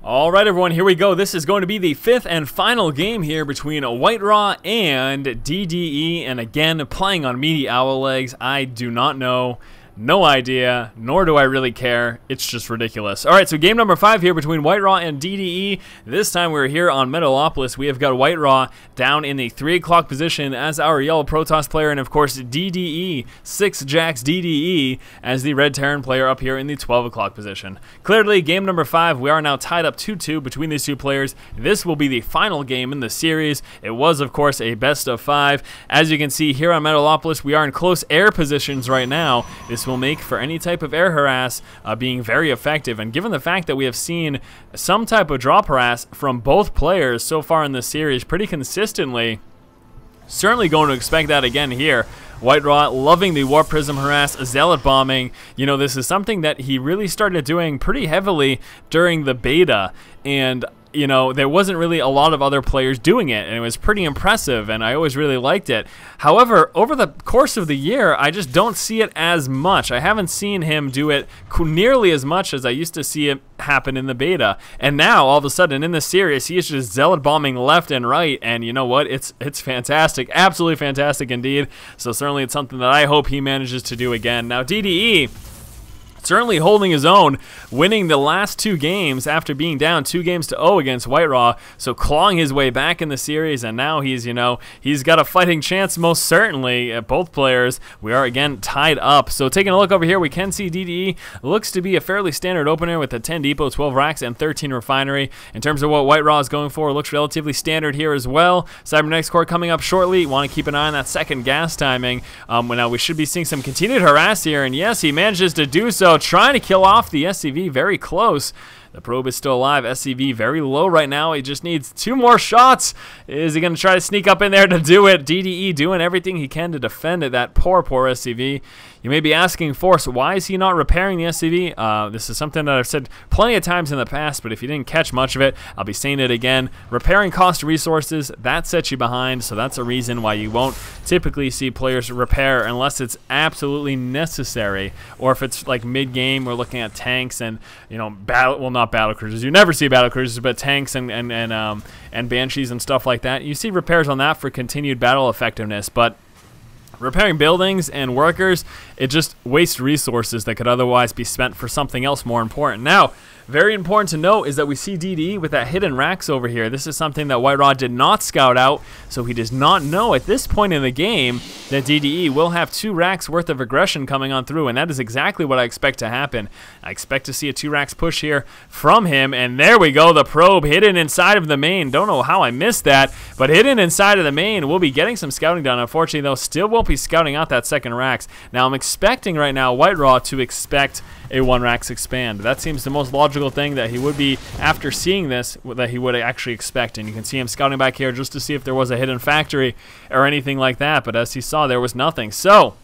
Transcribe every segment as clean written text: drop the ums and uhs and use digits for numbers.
Alright everyone, here we go. This is going to be the fifth and final game here between WhiteRa and DDE, and again, playing on meaty owl legs. I do not know, no idea, nor do I really care. It's just ridiculous. Alright, so game number 5 here between WhiteRa and DDE. This time we're here on Metalopolis. We have got WhiteRa down in the 3 o'clock position as our yellow Protoss player, and of course DDE, 6 Jacks DDE, as the red Terran player up here in the 12 o'clock position. Clearly, game number 5, we are now tied up 2-2 between these two players. This will be the final game in the series. It was, of course, a best of 5. As you can see here on Metalopolis, we are in close air positions right now. This will make for any type of air harass being very effective, and given the fact that we have seen some type of drop harass from both players so far in this series pretty consistently, certainly going to expect that again here. WhiteRa loving the Warp Prism harass, Zealot bombing. You know, this is something that he really started doing pretty heavily during the beta, and you know, there wasn't really a lot of other players doing it, and it was pretty impressive, and I always really liked it. However, over the course of the year, I just don't see it as much. I haven't seen him do it nearly as much as I used to see it happen in the beta. And now, all of a sudden, in the series, he is just Zealot bombing left and right, and you know what? It's fantastic. Absolutely fantastic indeed. So certainly it's something that I hope he manages to do again. Now, DDE certainly holding his own, winning the last 2 games after being down 2-0 against WhiteRa, so clawing his way back in the series, and now he's, you know, he's got a fighting chance most certainly at both players. We are again tied up. So taking a look over here, we can see DDE looks to be a fairly standard opener with a 10 depot, 12 racks, and 13 refinery. In terms of what WhiteRa is going for, it looks relatively standard here as well. Cybernetics core coming up shortly. Want to keep an eye on that second gas timing. Now we should be seeing some continued harass here, and yes, he manages to do so, trying to kill off the SCV very close. The probe is still alive. SCV very low right now. He just needs 2 more shots. Is he going to try to sneak up in there to do it? DDE doing everything he can to defend it. That poor SCV. You may be asking, Force, why is he not repairing the SCV? This is something that I've said plenty of times in the past, but if you didn't catch much of it, I'll be saying it again. Repairing cost resources, that sets you behind, so that's a reason why you won't typically see players repair unless it's absolutely necessary, or if it's like mid-game, we're looking at tanks and, you know, not battle cruisers. You never see battle cruisers, but tanks and banshees and stuff like that. You see repairs on that for continued battle effectiveness, but repairing buildings and workers, it just wastes resources that could otherwise be spent for something else more important. Now, very important to note is that we see DDE with that hidden racks over here. This is something that WhiteRa did not scout out, so he does not know at this point in the game that DDE will have 2 racks worth of aggression coming on through, and that is exactly what I expect to happen. I expect to see a 2 racks push here from him, and there we go, the probe hidden inside of the main. Don't know how I missed that, but hidden inside of the main. We'll be getting some scouting done. Unfortunately, though, still won't be scouting out that second racks. Now, I'm expecting right now WhiteRa to expect a 1 racks expand. That seems the most logical thing that he would be, after seeing this, that he would actually expect. And you can see him scouting back here just to see if there was a hidden factory or anything like that, but as he saw, there was nothing. So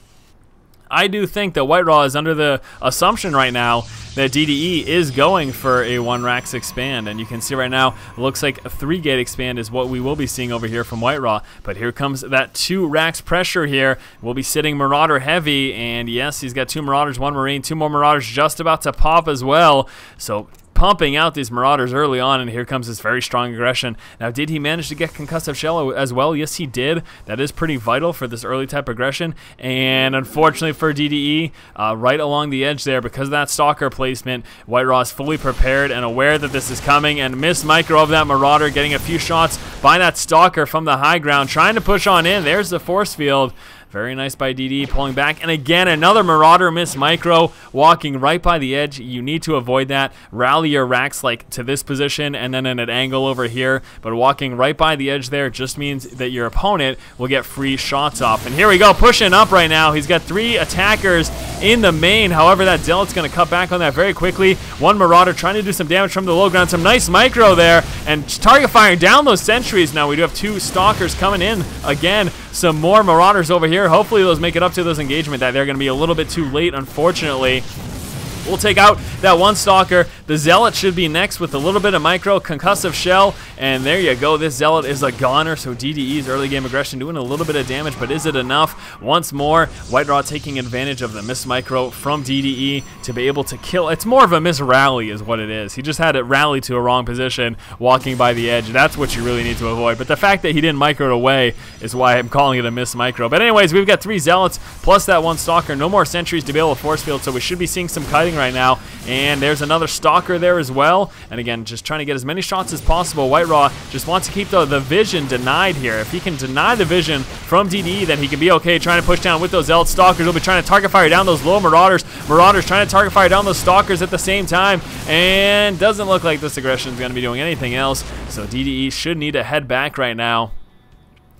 I do think that WhiteRa is under the assumption right now that DDE is going for a 1 racks expand, and you can see right now it looks like a 3-gate expand is what we will be seeing over here from WhiteRa. But here comes that 2 racks pressure here. We'll be sitting Marauder heavy, and yes, he's got 2 Marauders, 1 Marine, 2 more Marauders just about to pop as well. So pumping out these Marauders early on, and here comes this very strong aggression. Now, did he manage to get concussive shell as well? Yes, he did. That is pretty vital for this early type aggression, and unfortunately for DDE, right along the edge there, because of that Stalker placement, WhiteRa is fully prepared and aware that this is coming, and missed micro of that Marauder, getting a few shots by that Stalker from the high ground, trying to push on in. There's the force field. Very nice by DDE, pulling back. And again, another Marauder miss micro, walking right by the edge. You need to avoid that. Rally your racks like to this position and then in an angle over here. But walking right by the edge there just means that your opponent will get free shots off. And here we go, pushing up right now. He's got 3 attackers in the main. However, that Zealot's going to cut back on that very quickly. 1 Marauder trying to do some damage from the low ground. Some nice micro there. And target firing down those sentries. Now we do have 2 Stalkers coming in again. Some more Marauders over here. Hopefully those make it up to those engagement. That they're going to be a little bit too late, unfortunately. We'll take out that one Stalker. The Zealot should be next with a little bit of micro concussive shell. And there you go. This Zealot is a goner. So DDE's early game aggression doing a little bit of damage. But is it enough? Once more, WhiteRa taking advantage of the miss micro from DDE to be able to kill. It's more of a miss rally is what it is. He just had it rally to a wrong position walking by the edge. That's what you really need to avoid. But the fact that he didn't micro it away is why I'm calling it a miss micro. But anyways, we've got 3 Zealots plus that one Stalker. No more sentries to be able to force field. So we should be seeing some kiting right now. And there's another Stalker there as well. And again, just trying to get as many shots as possible. WhiteRa just wants to keep the vision denied here. If he can deny the vision from DDE, then he can be okay trying to push down with those Zealot Stalkers. He'll be trying to target fire down those low Marauders. Marauders trying to target fire down those Stalkers at the same time. And doesn't look like this aggression is going to be doing anything else. So DDE should need to head back right now.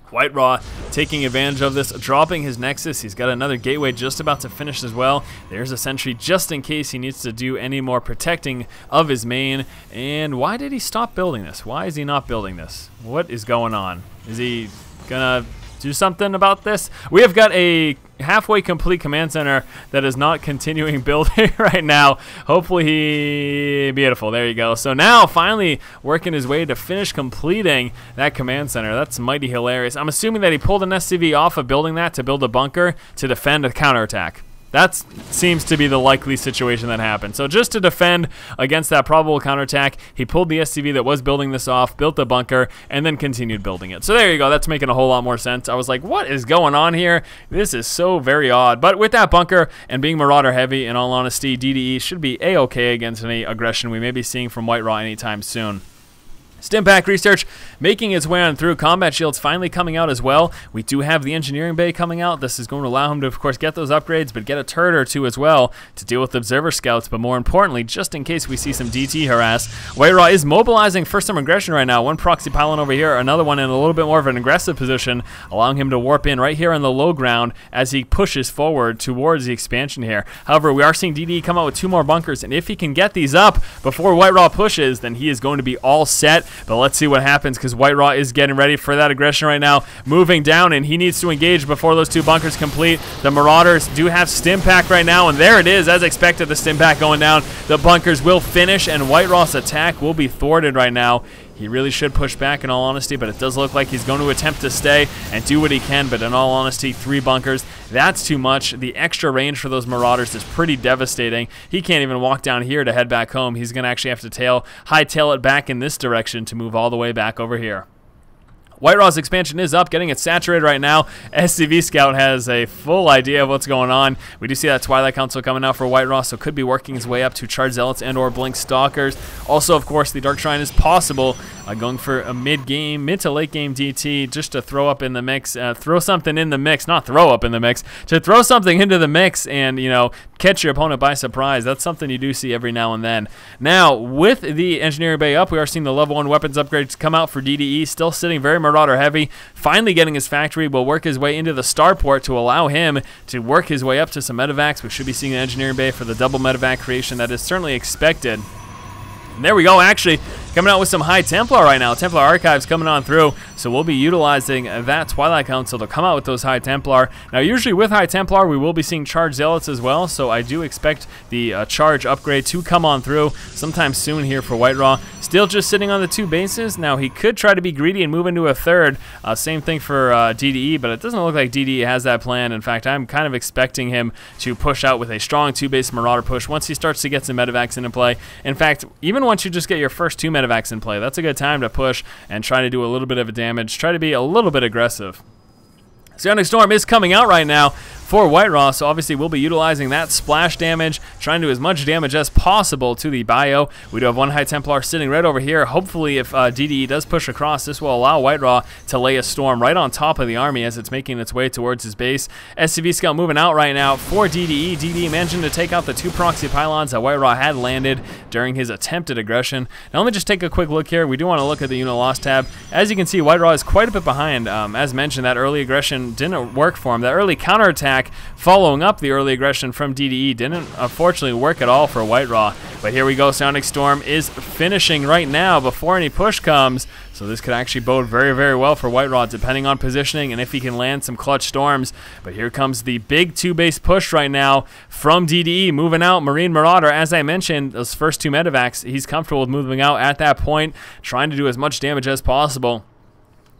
WhiteRa taking advantage of this, dropping his Nexus. He's got another gateway just about to finish as well. There's a sentry just in case he needs to do any more protecting of his main. And why did he stop building this? Why is he not building this? What is going on? Is he gonna do something about this? We have got a halfway complete command center that is not continuing building right now. Hopefully beautiful, there you go. So now finally working his way to finish completing that command center. That's mighty hilarious. I'm assuming that he pulled an SCV off of building that to build a bunker to defend a counterattack. That seems to be the likely situation that happened. So just to defend against that probable counterattack, he pulled the SCV that was building this off, built the bunker, and then continued building it. So there you go. That's making a whole lot more sense. I was like, what is going on here? This is so very odd. But with that bunker and being Marauder heavy, in all honesty, DDE should be A-okay against any aggression we may be seeing from WhiteRa anytime soon. Stimpack research making its way on through. Combat shields finally coming out as well. We do have the engineering bay coming out. This is going to allow him to, of course, get those upgrades, but get a turret or two as well to deal with observer scouts. But more importantly, just in case we see some DT harass, WhiteRa is mobilizing for some aggression right now. One proxy pylon over here, another one in a little bit more of an aggressive position, allowing him to warp in right here on the low ground as he pushes forward towards the expansion here. However, we are seeing DDE come out with 2 more bunkers, and if he can get these up before WhiteRa pushes, then he is going to be all set. But let's see what happens, because WhiteRa is getting ready for that aggression right now, moving down, and he needs to engage before those 2 bunkers complete. The Marauders do have Stimpack right now, and there it is, as expected, the Stimpack going down. The bunkers will finish, and WhiteRa's attack will be thwarted right now. He really should push back, in all honesty, but it does look like he's going to attempt to stay and do what he can. But in all honesty, 3 bunkers, that's too much. The extra range for those Marauders is pretty devastating. He can't even walk down here to head back home. He's going to actually have to hightail it back in this direction to move all the way back over here. WhiteRa's expansion is up, getting it saturated right now. SCV Scout has a full idea of what's going on. We do see that Twilight Council coming out for WhiteRa, so could be working his way up to Charge Zealots and or Blink Stalkers. Also, of course, the Dark Shrine is possible. Going for a mid to late game DT just to throw up in the mix, throw something in the mix, not throw up in the mix, to throw something into the mix and, you know, catch your opponent by surprise. That's something you do see every now and then. Now, with the Engineering Bay up, we are seeing the level 1 weapons upgrades come out for DDE, still sitting very Marauder heavy. Finally getting his factory, will work his way into the starport to allow him to work his way up to some medevacs. We should be seeing the Engineering Bay for the double medevac creation that is certainly expected. And there we go, actually coming out with some High Templar right now. Templar Archives coming on through, so we'll be utilizing that Twilight Council to come out with those High Templar. Now, usually with High Templar, we will be seeing Charge Zealots as well, so I do expect the Charge upgrade to come on through sometime soon here for WhiteRa. Still just sitting on the 2 bases. Now, he could try to be greedy and move into a 3rd. Same thing for DDE, but it doesn't look like DDE has that plan. In fact, I'm kind of expecting him to push out with a strong 2-base Marauder push once he starts to get some medevacs into play. In fact, even once you just get your first 2 medevacs in play, that's a good time to push and try to do a little bit of damage, try to be a little bit aggressive. Psionic Storm is coming out right now for WhiteRa, so obviously we'll be utilizing that splash damage, trying to do as much damage as possible to the bio. We do have 1 High Templar sitting right over here. Hopefully, if DDE does push across, this will allow WhiteRa to lay a storm right on top of the army as it's making its way towards his base. SCV Scout moving out right now for DDE. DDE managing to take out the 2 proxy pylons that WhiteRa had landed during his attempted aggression. Now, let me just take a quick look here. We do want to look at the unit loss tab. As you can see, WhiteRa is quite a bit behind. As mentioned, that early aggression didn't work for him. That early counterattack following up the early aggression from DDE didn't unfortunately work at all for WhiteRa. But here we go. Sonic Storm is finishing right now before any push comes. So this could actually bode very, very well for WhiteRa, depending on positioning and if he can land some clutch storms. But here comes the big 2-base push right now from DDE. Moving out Marine Marauder. As I mentioned, those first 2 medevacs, he's comfortable with moving out at that point, trying to do as much damage as possible.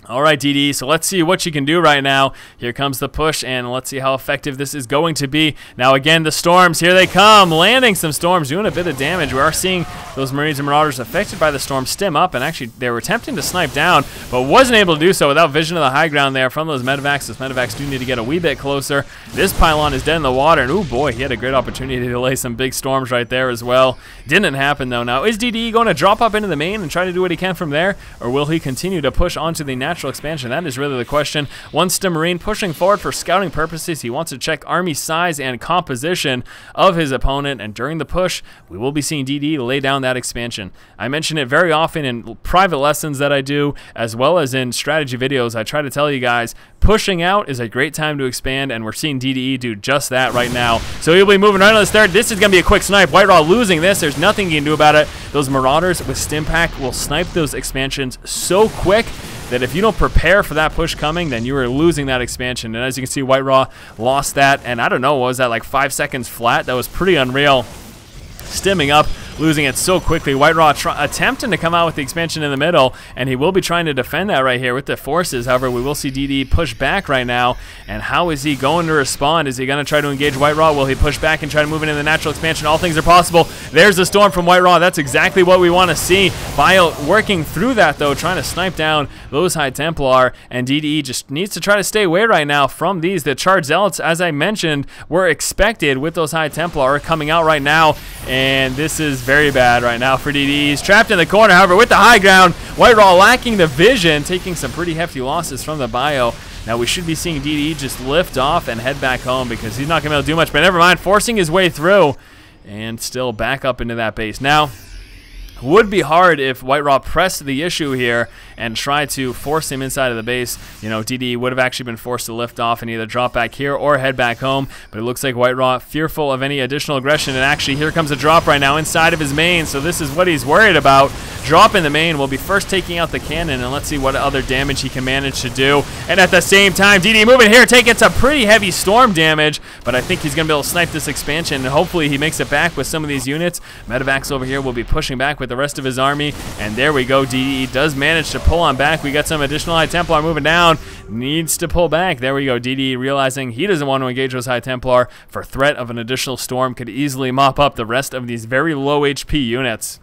All right, DDE, so let's see what you can do right now. Here comes the push, and let's see how effective this is going to be. Now, again, the storms, here they come, landing some storms, doing a bit of damage. We are seeing those Marines and Marauders affected by the storm stim up, and actually they were attempting to snipe down, but wasn't able to do so without vision of the high ground there from those medevacs. Those medevacs do need to get a wee bit closer. This pylon is dead in the water, and oh boy, he had a great opportunity to lay some big storms right there as well. Didn't happen, though. Now, is DDE going to drop up into the main and try to do what he can from there, or will he continue to push onto the natural expansion? That is really the question. One Stim Marine pushing forward for scouting purposes. He wants to check army size and composition of his opponent, and during the push, we will be seeing DDE lay down that expansion. I mention it very often in private lessons that I do, as well as in strategy videos. I try to tell you guys, pushing out is a great time to expand, and we're seeing DDE do just that right now. So he'll be moving right on this third. This is going to be a quick snipe. WhiteRa losing this. There's nothing you can do about it. Those Marauders with Stim Pack will snipe those expansions so quick that if you don't prepare for that push coming, then you are losing that expansion. And as you can see, WhiteRa lost that, and I don't know, what was that, like 5 seconds flat? That was pretty unreal. Stimming up, losing it so quickly. WhiteRa attempting to come out with the expansion in the middle, and he will be trying to defend that right here with the forces. However, we will see DDE push back right now, and how is he going to respond? Is he going to try to engage WhiteRa? Will he push back and try to move into the natural expansion? All things are possible. There's the storm from WhiteRa. That's exactly what we want to see. Bio working through that, though, trying to snipe down those High Templar, and DDE just needs to try to stay away right now from these. The Charged Zealots, as I mentioned, were expected with those High Templar coming out right now, and this is very bad right now for DDE. He's trapped in the corner, however, with the high ground. WhiteRa lacking the vision, taking some pretty hefty losses from the bio. Now we should be seeing DDE just lift off and head back home because he's not going to be able to do much, but never mind, forcing his way through and still back up into that base. Now, would be hard if WhiteRa pressed the issue here and tried to force him inside of the base. You know, DDE would have actually been forced to lift off and either drop back here or head back home. But it looks like WhiteRa fearful of any additional aggression. And actually, here comes a drop right now inside of his main. So this is what he's worried about. Drop in the main will be first taking out the cannon, and let's see what other damage he can manage to do. And at the same time, DDE moving here, taking some pretty heavy storm damage. But I think he's going to be able to snipe this expansion, and hopefully he makes it back with some of these units. Medevacs over here will be pushing back with the rest of his army, and there we go. DDE does manage to pull on back. We got some additional High Templar moving down, needs to pull back. There we go. DDE realizing he doesn't want to engage those High Templar for threat of an additional storm, could easily mop up the rest of these very low HP units.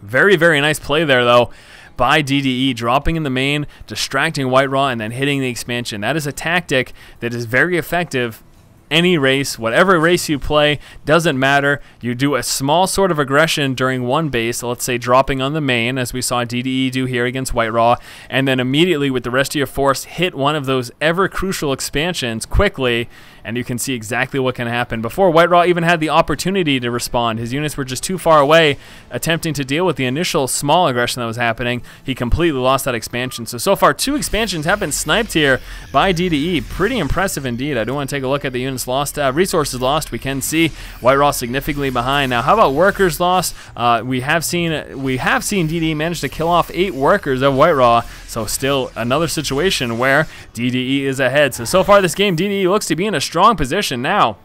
Very, very nice play there, though, by DDE, dropping in the main, distracting WhiteRa, and then hitting the expansion. That is a tactic that is very effective. Any race, whatever race you play, doesn't matter. You do a small sort of aggression during one base, let's say dropping on the main, as we saw DDE do here against WhiteRa, and then immediately with the rest of your force, hit one of those ever-crucial expansions quickly, and you can see exactly what can happen. Before WhiteRa even had the opportunity to respond, his units were just too far away, attempting to deal with the initial small aggression that was happening. He completely lost that expansion. So far, 2 expansions have been sniped here by DDE. Pretty impressive indeed. I do want to take a look at the units lost. Resources lost, we can see WhiteRa significantly behind. Now, how about workers lost? We have seen DDE manage to kill off 8 workers of WhiteRa, so still another situation where DDE is ahead. So far this game, DDE looks to be in a strong position now.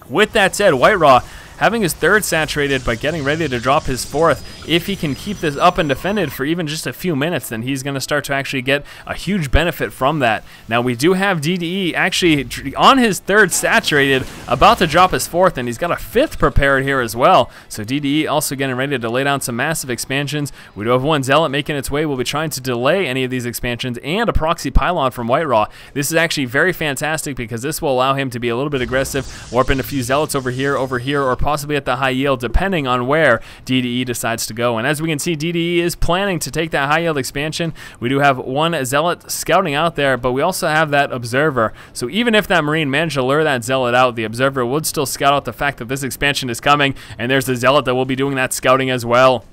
With that said, WhiteRa having his 3rd saturated, but getting ready to drop his 4th. If he can keep this up and defended for even just a few minutes, then he's going to start to actually get a huge benefit from that. Now, we do have DDE actually on his 3rd saturated, about to drop his 4th, and he's got a 5th prepared here as well. So DDE also getting ready to lay down some massive expansions. We do have 1 Zealot making its way. We'll be trying to delay any of these expansions, and a proxy pylon from WhiteRa. This is actually very fantastic because this will allow him to be a little bit aggressive, warp in a few Zealots over here, or possibly at the high yield, depending on where DDE decides to go. And as we can see, DDE is planning to take that high yield expansion. We do have 1 Zealot scouting out there, but we also have that Observer. So even if that Marine managed to lure that Zealot out, the Observer would still scout out the fact that this expansion is coming, and there's the Zealot that will be doing that scouting as well.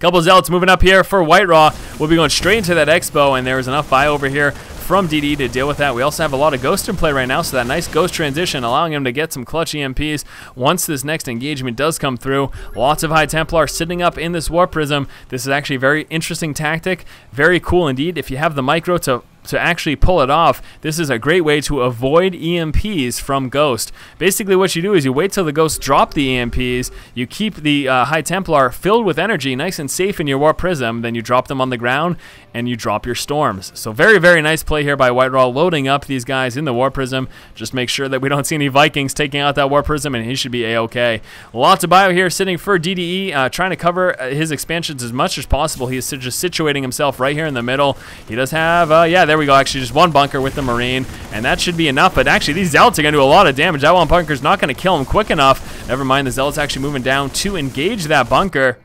Couple Zealots moving up here for WhiteRa. We'll be going straight into that Expo, and there is enough bio over here from DDE to deal with that. We also have a lot of Ghost in play right now, so that nice Ghost transition allowing him to get some clutch EMPs once this next engagement does come through. Lots of High Templar sitting up in this Warp Prism. This is actually a very interesting tactic. Very cool indeed. If you have the micro to actually pull it off, this is a great way to avoid EMPs from Ghost. Basically what you do is you wait till the Ghost drop the EMPs, you keep the High Templar filled with energy, nice and safe in your Warp Prism, then you drop them on the ground and you drop your Storms. So very, very nice play here by WhiteRa, loading up these guys in the Warp Prism. Just make sure that we don't see any Vikings taking out that Warp Prism, and he should be A-okay. Lots of bio here sitting for DDE, trying to cover his expansions as much as possible. He is just situating himself right here in the middle. He does have, yeah, there we go, actually just one bunker with the Marine, and that should be enough. But actually these Zealots are going to do a lot of damage. That one bunker is not going to kill him quick enough. Never mind, the Zealots actually moving down to engage that bunker.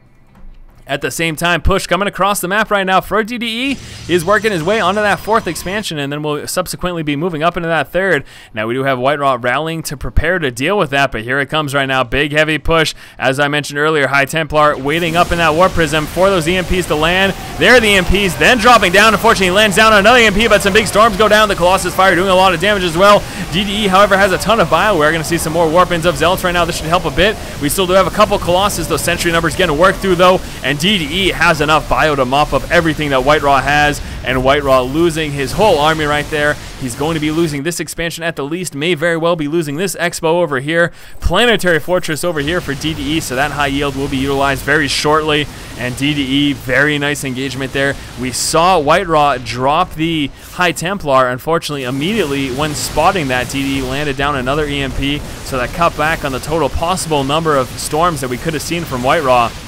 At the same time, push coming across the map right now for DDE. He's working his way onto that 4th expansion, and then we'll subsequently be moving up into that 3rd. Now we do have WhiteRa rallying to prepare to deal with that, but here it comes right now. Big heavy push. As I mentioned earlier, High Templar waiting up in that Warp Prism for those EMPs to land. There are the EMPs, then dropping down. Unfortunately, lands down on another EMP, but some big Storms go down. The Colossus Fire doing a lot of damage as well. DDE, however, has a ton of bio. We're going to see some more Warp-ins of Zealots right now. This should help a bit. We still do have a couple Colossus. Those Sentry numbers getting worked through, though, and DDE has enough bio to mop up everything that WhiteRa has, and WhiteRa losing his whole army right there. He's going to be losing this expansion at the least, may very well be losing this Expo over here. Planetary Fortress over here for DDE, so that high yield will be utilized very shortly, and DDE, very nice engagement there. We saw WhiteRa drop the High Templar. Unfortunately, immediately when spotting that, DDE landed down another EMP, so that cut back on the total possible number of Storms that we could have seen from WhiteRa.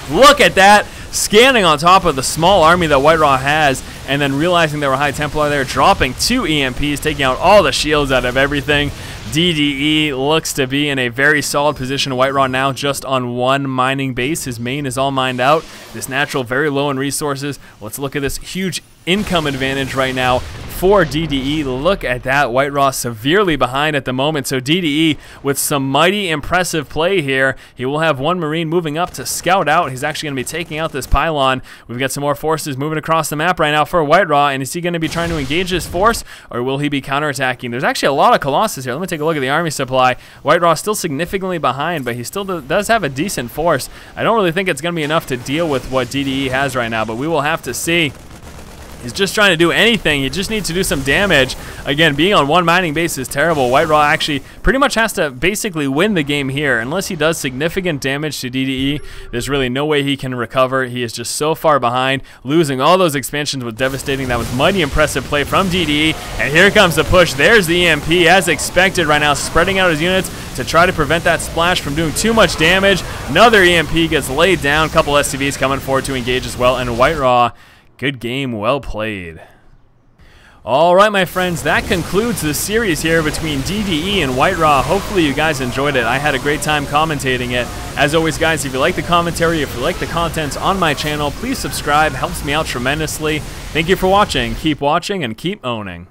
Look at that! Scanning on top of the small army that WhiteRa has, and then realizing there were High Templar there, dropping 2 EMPs, taking out all the shields out of everything. DDE looks to be in a very solid position. WhiteRa now just on 1 mining base. His main is all mined out. This natural very low in resources. Let's look at this huge income advantage right now for DDE. Look at that. WhiteRa severely behind at the moment. So DDE with some mighty impressive play here. He will have 1 Marine moving up to scout out. He's actually going to be taking out this pylon. We've got some more forces moving across the map right now for WhiteRa. And is he going to be trying to engage this force, or will he be counterattacking? There's actually a lot of Colossus here. Let me take a look at the army supply. WhiteRa still significantly behind, but he still does have a decent force. I don't really think it's going to be enough to deal with what DDE has right now, but we will have to see. He's just trying to do anything. He just needs to do some damage. Again, being on 1 mining base is terrible. WhiteRa actually pretty much has to basically win the game here. Unless he does significant damage to DDE, there's really no way he can recover. He is just so far behind. Losing all those expansions was devastating. That was mighty impressive play from DDE. And here comes the push. There's the EMP as expected right now, spreading out his units to try to prevent that splash from doing too much damage. Another EMP gets laid down. Couple SCVs coming forward to engage as well. And WhiteRa, good game, well played. Alright my friends, that concludes the series here between DDE and WhiteRa. Hopefully you guys enjoyed it. I had a great time commentating it. As always guys, if you like the commentary, if you like the content on my channel, please subscribe. Helps me out tremendously. Thank you for watching. Keep watching and keep owning.